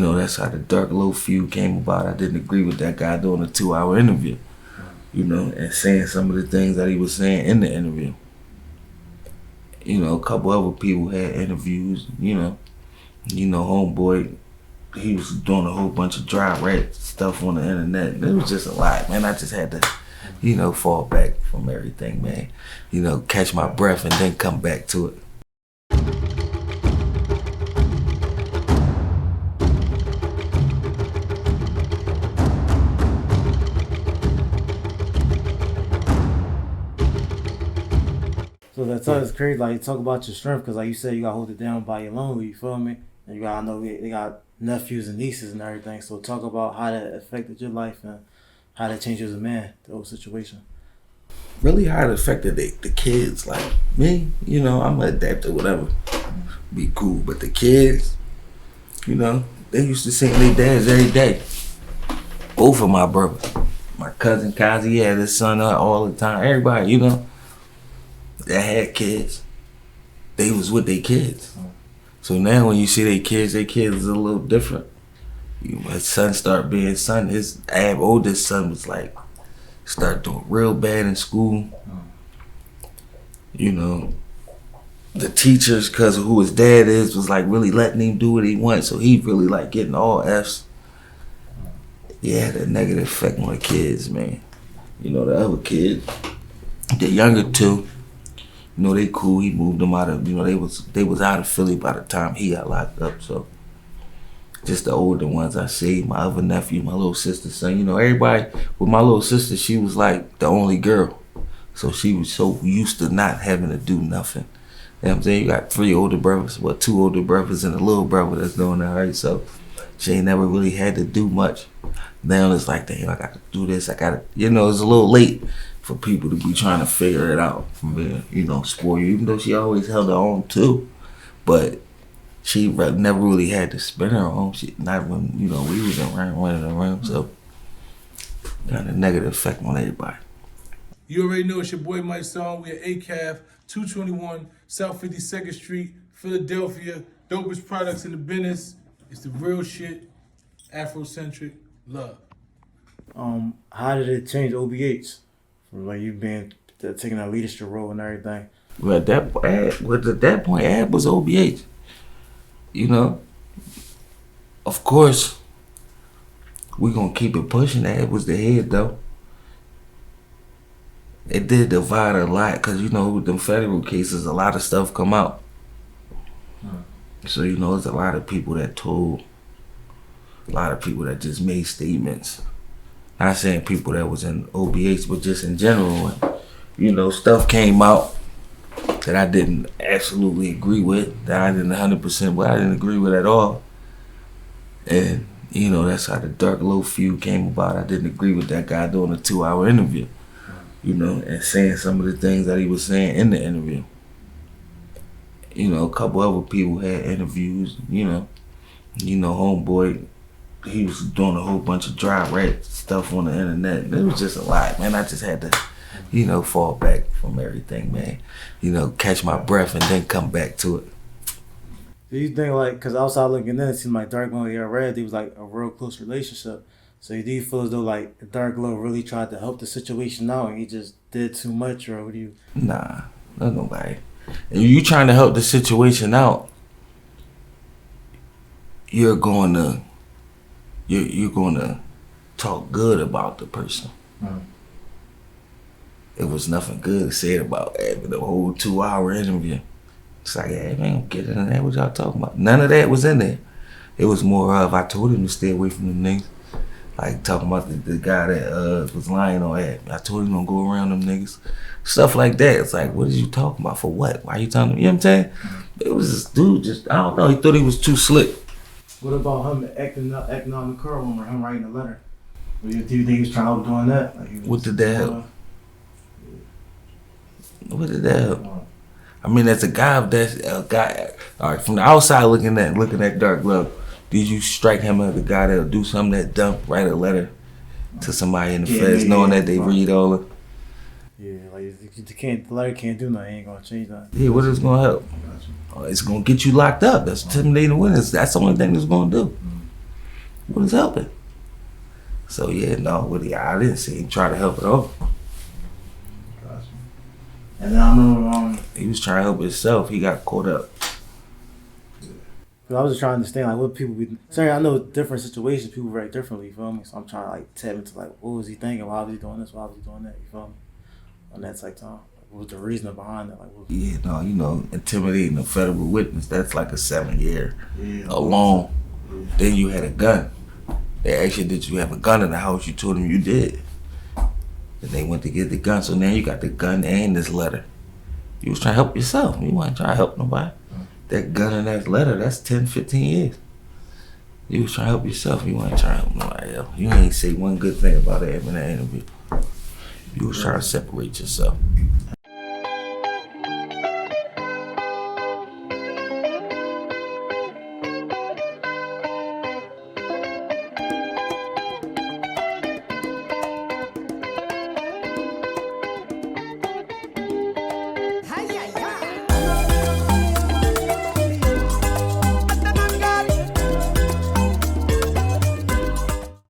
know, that's how the Dark Low Feud came about. I didn't agree with that guy doing a 2-hour interview, you know, and saying some of the things that he was saying in the interview. You know, a couple other people had interviews, you know, homeboy, he was doing a whole bunch of dry rat stuff on the internet. It was just a lot, man. I just had to, you know, fall back from everything, man. You know, catch my breath and then come back to it. So that's crazy. Like, you talk about your strength, because like you said, you got to hold it down by your own. You feel me? And you got, I know they got nephews and nieces and everything. So talk about how that affected your life and how that changed you as a man, the whole situation. Really how it affected the kids. Like me, you know, I'm gonna adapt to whatever, be cool. But the kids, you know, they used to sing their dads every day. Both of my brothers, my cousin Kazi, he had his son up all the time. Everybody, you know, that had kids, they was with their kids. So now when you see their kids is a little different. My son start being son. His oldest son was like, start doing real bad in school. You know, the teachers, because of who his dad is, was like really letting him do what he wants. So he really like getting all F's. Yeah, that negative effect on the kids, man. You know, the other kids, the younger two, you know, they cool. He moved them out of, you know, they was out of Philly by the time he got locked up. So just the older ones I see, my other nephew, my little sister's son, you know, everybody, with my little sister, she was like the only girl. So she was so used to not having to do nothing. You know what I'm saying? You got 3 older brothers, 2 older brothers and a little brother that's doing that, right? So she ain't never really had to do much. Now it's like, damn, I got to do this, I got to, you know, it's a little late for people to be trying to figure it out from being, you know, spoiled, even though she always held her own too. But she never really had to spend her own. She, not when, you know, we was running around, so got a negative effect on everybody. You already know it's your boy Mike Song. We at ACAF, 221 South 52nd Street, Philadelphia. Dopest products in the business. It's the real shit, Afrocentric love. How did it change OBH from like you being taking a leadership role and everything? Well, at that point, Ab was OBH. You know, of course, we gonna keep it pushing. Ab was the head though. It did divide a lot because, you know, with them federal cases, a lot of stuff come out. So, you know, there's a lot of people that told, a lot of people that just made statements. Not saying people that was in OBH, but just in general. And, you know, stuff came out that I didn't absolutely agree with, that I didn't 100%, but I didn't agree with at all. And, you know, that's how the Dark Low Feud came about. I didn't agree with that guy doing a 2-hour interview, you know, and saying some of the things that he was saying in the interview. You know, a couple other people had interviews, you know, homeboy, he was doing a whole bunch of dry rat stuff on the internet. It was just a lot, man. I just had to, you know, fall back from everything, man. You know, catch my breath and then come back to it. Do you think, like, because outside looking in, it seemed like Dark Glow and Red, it was like a real close relationship. So do you feel as though like Dark Glow really tried to help the situation out and he just did too much, or what do you? Nah, not nobody. And you trying to help the situation out, you're going to talk good about the person. It was nothing good said about having the whole 2-hour interview. It's like, hey, man, get in there. What y'all talking about? None of that was in there. It was more of, I told him to stay away from them niggas. Like talking about the guy that was lying on that. I told him don't go around them niggas. Stuff like that. It's like, what are you talking about? For what? Why are you telling me? You know what I'm saying? It was this dude just, I don't know, he thought he was too slick. What about him acting out in the car room or him writing a letter? Do you think he was trying to help doing that? Like what did that help? What did that help? I mean, as a guy, all right, from the outside looking at Dark Love, did you strike him as a guy that'll do something that dumb, write a letter to somebody in the feds, knowing that they read all of? Yeah, like the letter can't do nothing. It ain't gonna change that. Yeah, what is it gonna help? It's gonna get you locked up. That's intimidating witness. That's the only thing it's gonna do. What is helping? So yeah, no, I didn't see him try to help at all. Gotcha. And then I remember He was trying to help himself. He got caught up. I was just trying to understand like what people be. Sorry, I know different situations people react differently. You feel me? So I'm trying to like tap into like what was he thinking? Why was he doing this? Why was he doing that? You feel me? On that type time, what was the reason behind that? Like, what Yeah, no, you know, intimidating a federal witness, that's like a 7-year alone. Yeah. Then you had a gun. They asked you, did you have a gun in the house? You told them you did. And they went to get the gun. So now you got the gun and this letter. You was trying to help yourself. You wasn't trying to help nobody. That gun and that letter, that's 10, 15 years. You was trying to help yourself. You wasn't trying to help nobody else. You ain't say one good thing about it in that interview. You was trying to separate yourself.